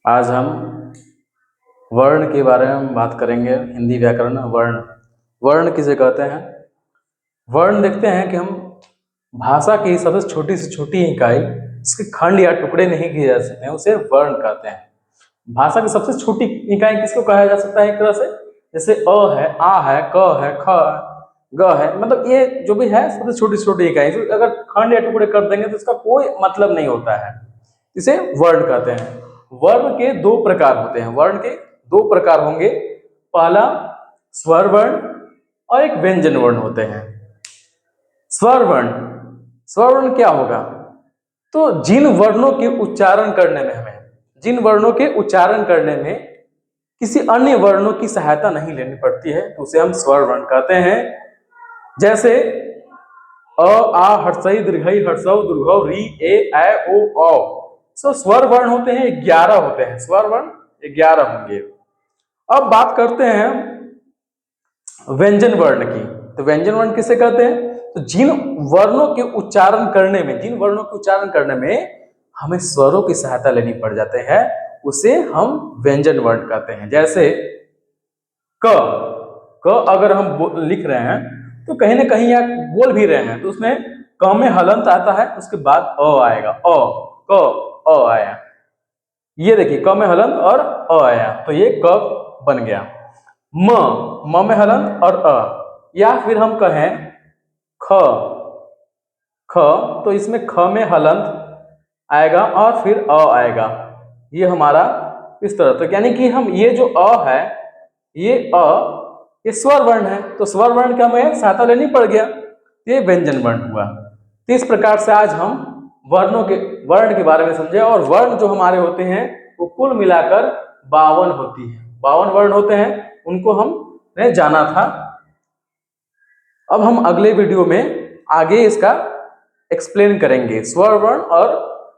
आज हम वर्ण के बारे में बात करेंगे। हिंदी व्याकरण वर्ण। वर्ण किसे कहते हैं? वर्ण देखते हैं कि हम भाषा की सबसे छोटी से छोटी इकाई, इसके खंड या टुकड़े नहीं किए जा सकते हैं, उसे वर्ण कहते हैं। भाषा की सबसे छोटी इकाई किसको कहा जा सकता है? एक तरह से जैसे अ है, आ है, क है, ख है, ग है, मतलब ये जो भी है सबसे छोटी छोटी इकाई, अगर खंड या टुकड़े कर देंगे तो इसका कोई मतलब नहीं होता है। इसे वर्ण कहते हैं। वर्ण के दो प्रकार होते हैं। वर्ण के दो प्रकार होंगे। पहला स्वर वर्ण और एक व्यंजन वर्ण होते हैं। स्वर वर्ण, स्वर वर्ण क्या होगा? तो जिन वर्णों के उच्चारण करने में किसी अन्य वर्णों की सहायता नहीं लेनी पड़ती है तो उसे हम स्वर वर्ण कहते हैं। जैसे अ, आ, हर्षई, दीर्घई, हर्षौ, दुर्घौ, री, ए, ऐ, ओ, औ। स्वर वर्ण होते हैं 11 होते हैं। स्वर वर्ण 11 होंगे। अब बात करते हैं व्यंजन वर्ण की। तो व्यंजन वर्ण किसे कहते हैं? तो जिन वर्णों के उच्चारण करने में हमें स्वरों की सहायता लेनी पड़ जाते हैं उसे हम व्यंजन वर्ण कहते हैं। जैसे क अगर हम लिख रहे हैं तो कहीं ना कहीं या बोल भी रहे हैं तो उसमें क में हलंत आता है, उसके बाद अ आएगा। क अ आया, ये देखिए क में हलंत और अ आया तो ये क बन गया। म में हलंत और अ, या फिर हम कहें ख तो इसमें ख में हलंत आएगा और फिर अ आएगा। ये हमारा इस तरह, तो यानी कि हम ये जो अ है, ये स्वर वर्ण है, तो स्वर वर्ण का हमें सहायता लेनी पड़ गया, ये व्यंजन वर्ण हुआ। तो इस प्रकार से आज हम वर्ण के बारे में समझे। और वर्ण जो हमारे होते हैं वो कुल मिलाकर 52 होती है। 52 वर्ण होते हैं, उनको हमने जाना था। अब हम अगले वीडियो में आगे इसका एक्सप्लेन करेंगे, स्वर वर्ण और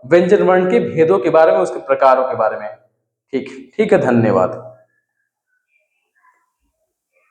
व्यंजन वर्ण के भेदों के बारे में, उसके प्रकारों के बारे में। ठीक है, धन्यवाद।